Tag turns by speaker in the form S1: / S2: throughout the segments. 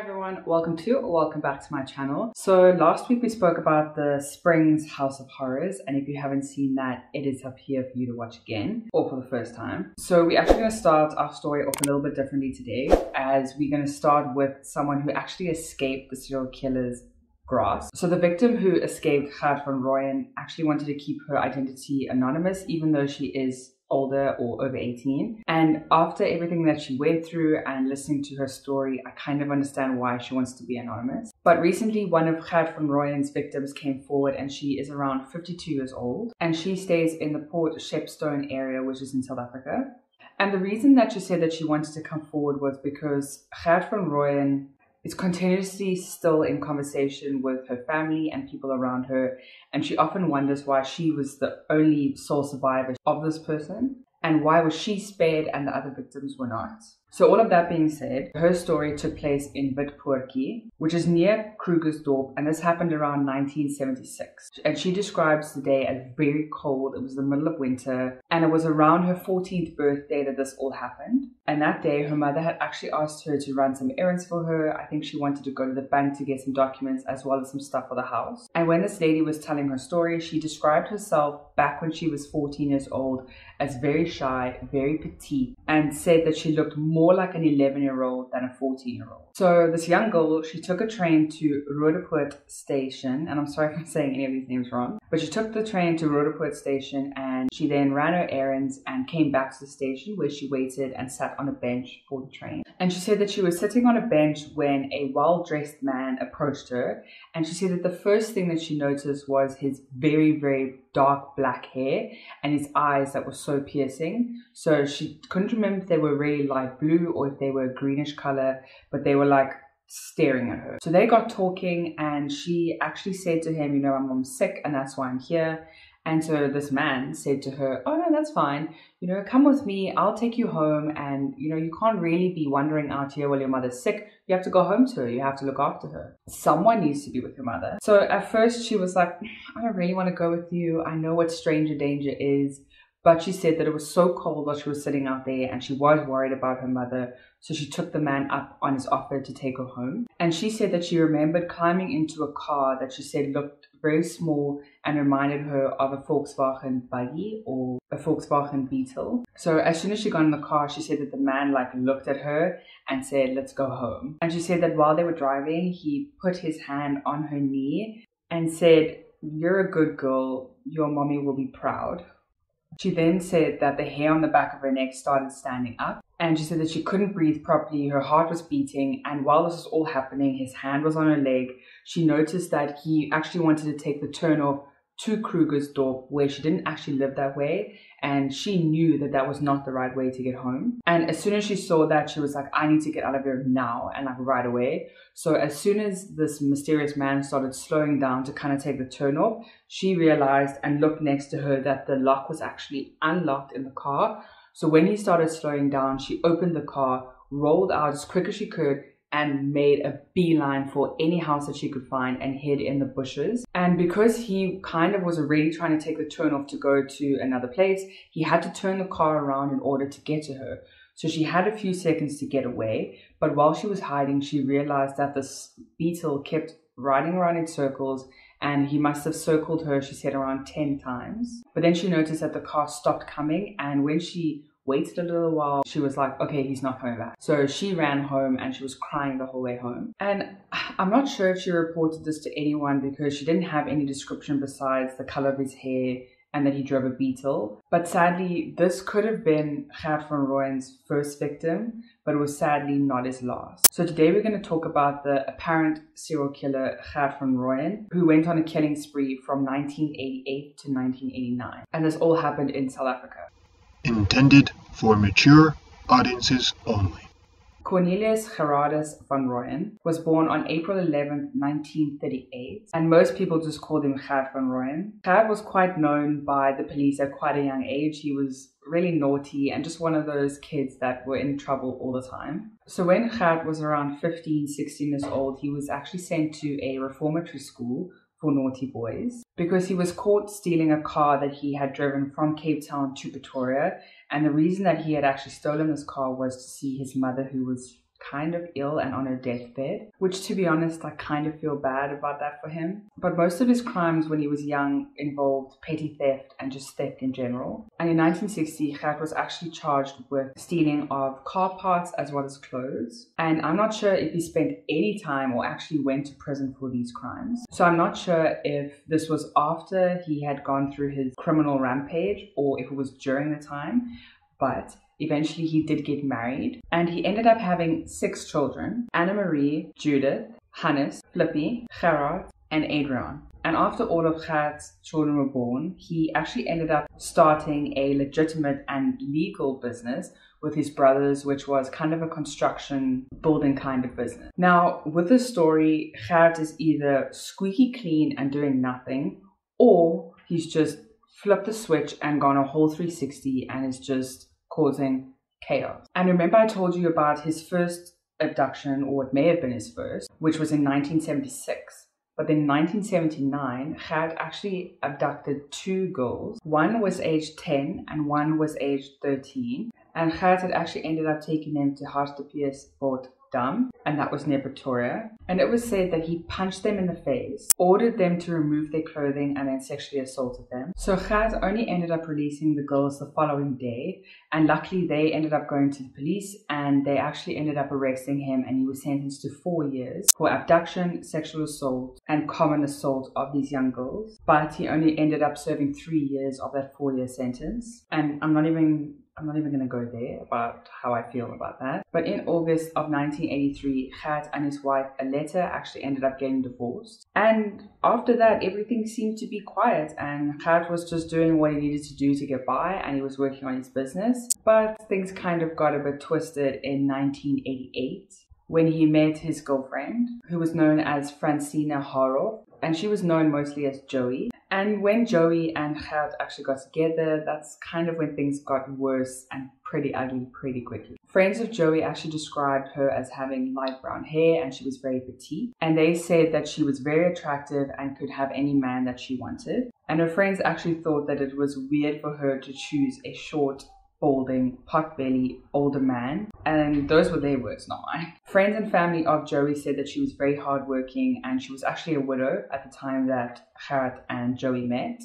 S1: everyone, welcome back to my channel. So last week we spoke about the Springs House of Horrors, and if you haven't seen that, it is up here for you to watch again or for the first time. So we're actually going to start our story off a little bit differently today, as we're going to start with someone who actually escaped the serial killer's grasp. So the victim who escaped, Gert van Rooyen, actually wanted to keep her identity anonymous even though she is older or over 18, and after everything that she went through and listening to her story, I kind of understand why she wants to be anonymous. But recently one of Gert van Rooyen's victims came forward, and she is around 52 years old, and she stays in the Port Shepstone area, which is in South Africa. And the reason that she said that she wanted to come forward was because Gert van Rooyen is continuously still in conversation with her family and people around her, and she often wonders why she was the only sole survivor of this person, and why was she spared and the other victims were not. So all of that being said, her story took place in Witpoortjie, which is near Krugersdorp, and this happened around 1976. And she describes the day as very cold. It was the middle of winter, and it was around her 14th birthday that this all happened. And that day, her mother had actually asked her to run some errands for her. I think she wanted to go to the bank to get some documents as well as some stuff for the house. And when this lady was telling her story, she described herself back when she was 14 years old as very shy, very petite, and said that she looked more like an 11-year-old than a 14-year-old. So this young girl, she took a train to Roodepoort Station, and I'm sorry if I'm saying any of these names wrong, but she took the train to Roodepoort Station, and she then ran her errands and came back to the station, where she waited and sat on a bench for the train. And she said that she was sitting on a bench when a well-dressed man approached her, and she said that the first thing that she noticed was his very, very dark black hair and his eyes that were so piercing. So she couldn't remember if they were really light blue or if they were a greenish color, but they were like staring at her. So they got talking, and she actually said to him, you know, I'm sick and that's why I'm here. And so this man said to her, oh no, that's fine. You know, come with me, I'll take you home. And you know, you can't really be wandering out here while your mother's sick. You have to go home to her. You have to look after her. Someone needs to be with your mother. So at first she was like, I don't really want to go with you. I know what stranger danger is. But she said that it was so cold while she was sitting out there, and she was worried about her mother. So she took the man up on his offer to take her home. And she said that she remembered climbing into a car that she said looked very small and reminded her of a Volkswagen buggy or a Volkswagen Beetle. So as soon as she got in the car, she said that the man looked at her and said, let's go home. And she said that while they were driving, he put his hand on her knee and said, you're a good girl, your mommy will be proud. She then said that the hair on the back of her neck started standing up, and she said that she couldn't breathe properly, her heart was beating, and while this was all happening, his hand was on her leg. She noticed that he actually wanted to take the turn off to Krugersdorp, where she didn't actually live that way, and she knew that that was not the right way to get home. And as soon as she saw that, she was like, I need to get out of here now, and right away. So as soon as this mysterious man started slowing down to kind of take the turn off, she realized and looked next to her that the lock was actually unlocked in the car. So when he started slowing down, she opened the car, rolled out as quick as she could, and made a beeline for any house that she could find and hid in the bushes. And because he kind of was already trying to take the turn off to go to another place, he had to turn the car around in order to get to her. So she had a few seconds to get away, but while she was hiding, she realized that this beetle kept riding around in circles, and he must have circled her, she said, around 10 times. But then she noticed that the car stopped coming, and when she waited a little while, she was like, okay, he's not coming back. So she ran home, and she was crying the whole way home. And I'm not sure if she reported this to anyone because she didn't have any description besides the color of his hair and that he drove a Beetle. But sadly, this could have been Gert van Rooyen's first victim, but it was sadly not his last. So today we're going to talk about the apparent serial killer Gert van Rooyen, who went on a killing spree from 1988 to 1989. And this all happened in South Africa.
S2: Intended for mature audiences only.
S1: Cornelius Gerardus van Rooyen was born on April 11, 1938, and most people just called him Gert van Rooyen. Gert was quite known by the police at quite a young age. He was really naughty and just one of those kids that were in trouble all the time. So when Gert was around 15, 16 years old, he was actually sent to a reformatory school for naughty boys because he was caught stealing a car that he had driven from Cape Town to Pretoria. And the reason that he had actually stolen this car was to see his mother, who was kind of ill and on her deathbed, which to be honest, I kind of feel bad about that for him. But most of his crimes when he was young involved petty theft and just theft in general. And in 1960, Gert was actually charged with stealing of car parts as well as clothes. And I'm not sure if he spent any time or actually went to prison for these crimes. So I'm not sure if this was after he had gone through his criminal rampage or if it was during the time. But eventually he did get married and he ended up having 6 children: Anna Marie, Judith, Hannes, Flippy, Gerard, and Adrian. And after all of Gert's children were born, he actually ended up starting a legitimate and legal business with his brothers, which was kind of a construction building kind of business. Now, with this story, Gert is either squeaky clean and doing nothing, or he's just flipped the switch and gone a whole 360 and is just causing chaos. And remember I told you about his first abduction, or it may have been his first, which was in 1976. But then in 1979, Gert actually abducted 2 girls. One was aged 10 and one was aged 13. And Gert had actually ended up taking them to Hartsteperspoort Dam, and that was near Pretoria. And it was said that he punched them in the face, ordered them to remove their clothing, and then sexually assaulted them. So Gert only ended up releasing the girls the following day, and luckily they ended up going to the police and they actually ended up arresting him, and he was sentenced to 4 years for abduction, sexual assault, and common assault of these young girls. But he only ended up serving 3 years of that 4-year sentence. And I'm not even going to go there about how I feel about that. But in August of 1983, Gert and his wife Aletta actually ended up getting divorced. And after that, everything seemed to be quiet and Gert was just doing what he needed to do to get by, and he was working on his business. But things kind of got a bit twisted in 1988 when he met his girlfriend, who was known as Francina Harov, and she was known mostly as Joey. And when Joey and Gert actually got together, that's kind of when things got worse and pretty ugly pretty quickly. Friends of Joey actually described her as having light brown hair and she was very petite. And they said that she was very attractive and could have any man that she wanted. And her friends actually thought that it was weird for her to choose a short, balding, pot-belly, older man. And those were their words, not mine. Friends and family of Joey said that she was very hardworking and she was actually a widow at the time that Gert and Joey met,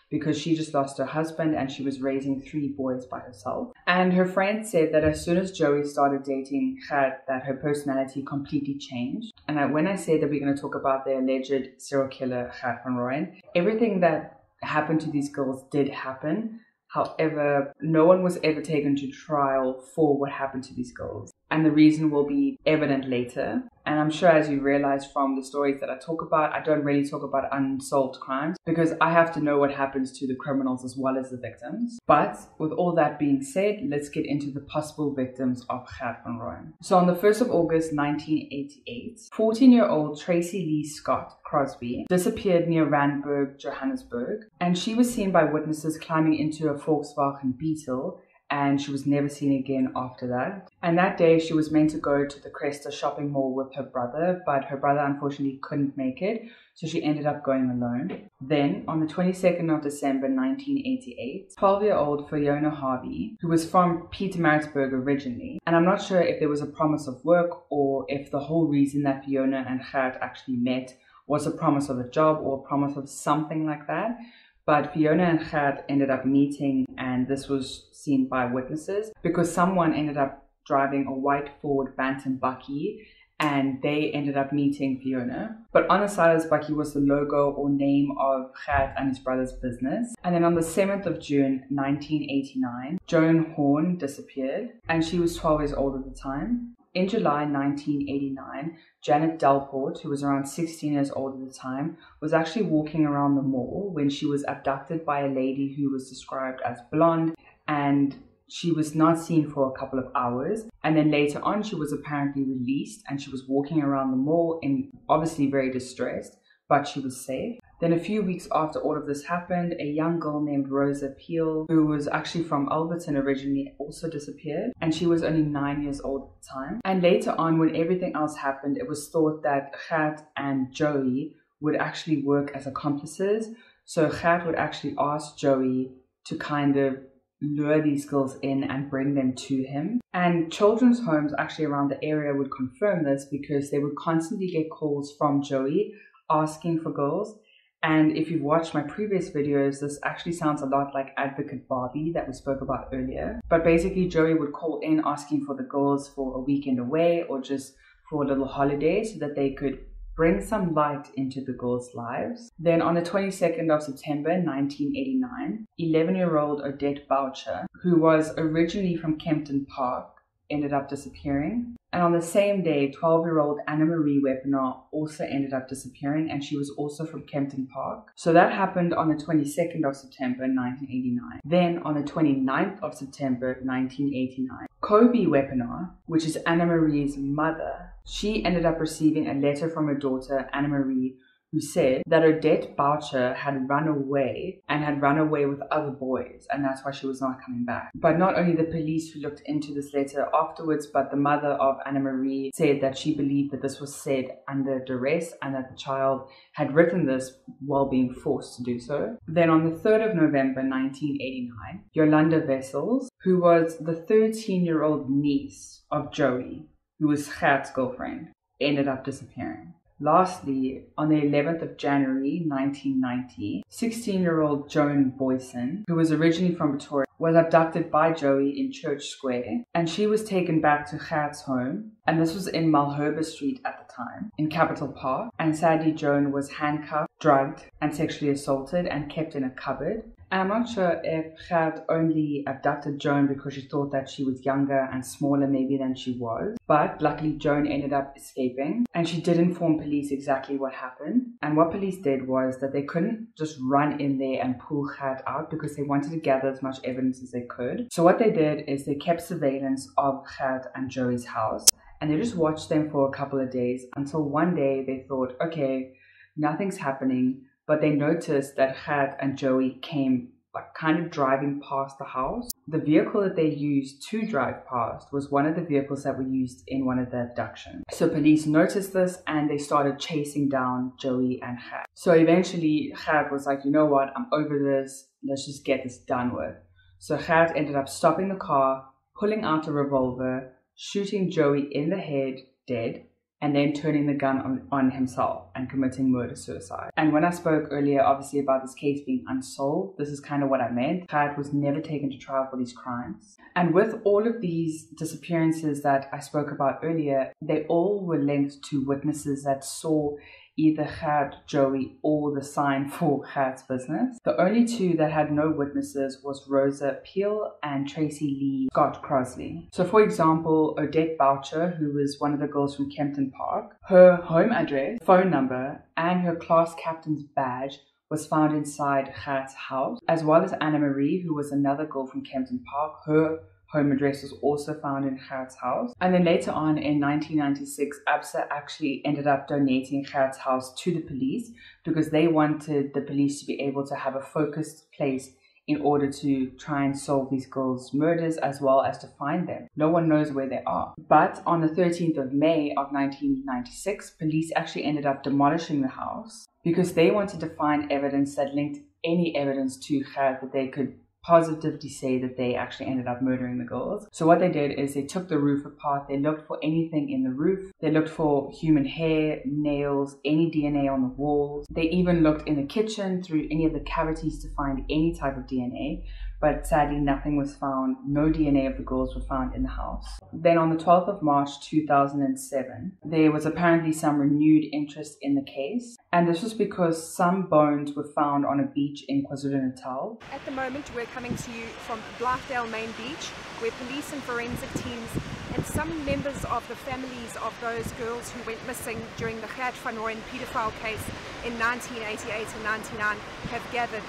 S1: because she just lost her husband and she was raising 3 boys by herself. And her friend said that as soon as Joey started dating Gert, that her personality completely changed. And when I say that we're going to talk about the alleged serial killer Gert van Rooyen, everything that happened to these girls did happen. However, no one was ever taken to trial for what happened to these girls. And the reason will be evident later. And I'm sure, as you realize from the stories that I talk about, I don't really talk about unsolved crimes because I have to know what happens to the criminals as well as the victims. But with all that being said, let's get into the possible victims of Gert van Rooyen. So on the 1st of August 1988, 14-year-old Tracy-Lee Scott-Crossley disappeared near Randburg, Johannesburg, and she was seen by witnesses climbing into a Volkswagen Beetle, and she was never seen again after that. And that day she was meant to go to the Cresta shopping mall with her brother, but her brother unfortunately couldn't make it, so she ended up going alone. Then on the 22nd of December 1988, 12-year-old Fiona Harvey, who was from Pietermaritzburg originally, and I'm not sure if there was a promise of work or if the whole reason that Fiona and Gert actually met was a promise of a job or a promise of something like that. But Fiona and Gert ended up meeting, and this was seen by witnesses because someone ended up driving a white Ford Bantam Bucky and they ended up meeting Fiona. But on the side of this Bucky was the logo or name of Gert and his brother's business. And then on the 7th of June 1989, Joan Horn disappeared and she was 12 years old at the time. In July 1989, Janet Delport, who was around 16 years old at the time, was actually walking around the mall when she was abducted by a lady who was described as blonde, and she was not seen for a couple of hours. And then later on, she was apparently released and she was walking around the mall in obviously very distressed, but she was safe. Then a few weeks after all of this happened, a young girl named Rosa Peel, who was actually from Alberton originally, also disappeared, and she was only 9 years old at the time. And later on, when everything else happened, it was thought that Gert and Joey would actually work as accomplices. So Gert would actually ask Joey to kind of lure these girls in and bring them to him. And children's homes actually around the area would confirm this because they would constantly get calls from Joey asking for girls. And if you've watched my previous videos, this actually sounds a lot like Advocate Barbie that we spoke about earlier. But basically, Joey would call in asking for the girls for a weekend away or just for a little holiday so that they could bring some light into the girls' lives. Then on the 22nd of September 1989, 11-year-old Odette Boucher, who was originally from Kempton Park, ended up disappearing. And on the same day, 12-year-old Anna Marie Wapenaar also ended up disappearing, and she was also from Kempton Park. So that happened on the 22nd of September 1989. Then on the 29th of September 1989, Kobe Wapenaar, which is Anna Marie's mother, she ended up receiving a letter from her daughter Anna Marie, who said that Odette Boucher had run away and had run away with other boys, and that's why she was not coming back. But not only the police who looked into this letter afterwards, but the mother of Anna Marie said that she believed that this was said under duress and that the child had written this while being forced to do so. Then on the 3rd of November 1989, Yolanda Wessels, who was the 13-year-old niece of Joey, who was Gert's girlfriend, ended up disappearing. Lastly, on the 11th of January 1990, 16-year-old Joan Boyson, who was originally from Pretoria, was abducted by Joey in Church Square, and she was taken back to Gert's home, and this was in Malherbe Street at the time, in Capital Park, and sadly Joan was handcuffed, drugged, and sexually assaulted and kept in a cupboard. And I'm not sure if Gert only abducted Joan because she thought that she was younger and smaller maybe than she was. But luckily Joan ended up escaping, and she did inform police exactly what happened. And what police did was that they couldn't just run in there and pull Gert out because they wanted to gather as much evidence as they could. So what they did is they kept surveillance of Gert and Joey's house, and they just watched them for a couple of days until one day they thought, okay, nothing's happening. But they noticed that Gert and Joey came kind of driving past the house. The vehicle that they used to drive past was one of the vehicles that were used in one of the abductions. So police noticed this and they started chasing down Joey and Gert. So eventually Gert was like, you know what, I'm over this, let's just get this done with. So Gert ended up stopping the car, pulling out a revolver, shooting Joey in the head, dead, and then turning the gun on himself and committing murder-suicide. And when I spoke earlier, obviously, about this case being unsolved, this is kind of what I meant. Gert was never taken to trial for these crimes. And with all of these disappearances that I spoke about earlier, they all were linked to witnesses that saw either Gert, Joey, or the sign for Gert's business. The only two that had no witnesses was Rosa Peel and Tracy-Lee Scott-Crossley. So for example, Odette Boucher, who was one of the girls from Kempton Park, her home address, phone number, and her class captain's badge was found inside Gert's house, as well as Anna Marie, who was another girl from Kempton Park. Her home address was also found in Gert's house. And then later on in 1996, ABSA actually ended up donating Gert's house to the police because they wanted the police to be able to have a focused place in order to try and solve these girls' murders as well as to find them. No one knows where they are. But on the 13th of May of 1996, police actually ended up demolishing the house because they wanted to find evidence that linked any evidence to Gert that they could positively say that they actually ended up murdering the girls. So what they did is they took the roof apart, they looked for anything in the roof, they looked for human hair, nails, any DNA on the walls. They even looked in the kitchen through any of the cavities to find any type of DNA, but sadly nothing was found. No DNA of the girls were found in the house. Then on the 12th of March 2007, there was apparently some renewed interest in the case, and this was because some bones were found on a beach in KwaZulu-Natal.
S3: At the moment we're coming to you from Blythdale Main Beach, where police and forensic teams and some members of the families of those girls who went missing during the Gert van Rooyen paedophile case in 1988 and 99 have gathered,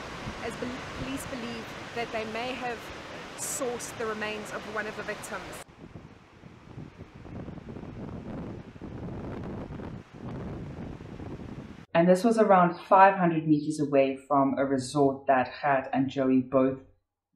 S3: as police believe that they may have sourced the remains of one of the victims.
S1: And this was around 500 meters away from a resort that Gert and Joey both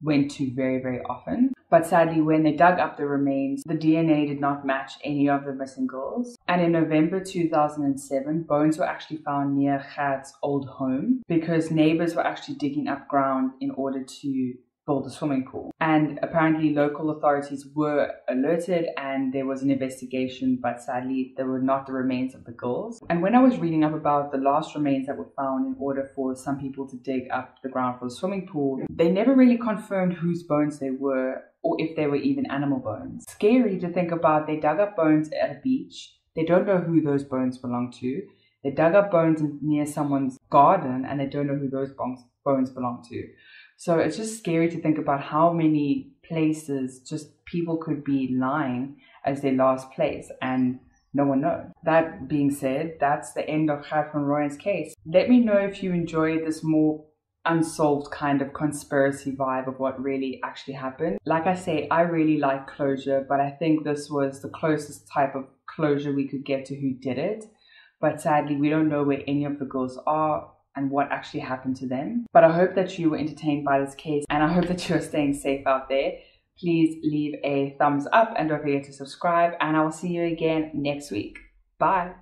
S1: went to very, very often. But sadly, when they dug up the remains, the DNA did not match any of the missing girls. And in November 2007, bones were actually found near Gert's old home because neighbors were actually digging up ground in order to build a swimming pool. And apparently local authorities were alerted and there was an investigation, but sadly they were not the remains of the girls. And when I was reading up about the last remains that were found in order for some people to dig up the ground for the swimming pool, they never really confirmed whose bones they were or if they were even animal bones. Scary to think about. They dug up bones at a beach. They don't know who those bones belong to. They dug up bones near someone's garden and they don't know who those bones belong to. So it's just scary to think about how many places just people could be lying as their last place and no one knows. That being said, that's the end of Gert van Rooyen's case. Let me know if you enjoyed this more unsolved kind of conspiracy vibe of what really actually happened. Like I say, I really like closure, but I think this was the closest type of closure we could get to who did it. But sadly, we don't know where any of the girls are and what actually happened to them. But I hope that you were entertained by this case and I hope that you're staying safe out there. Please leave a thumbs up and don't forget to subscribe, and I will see you again next week. Bye.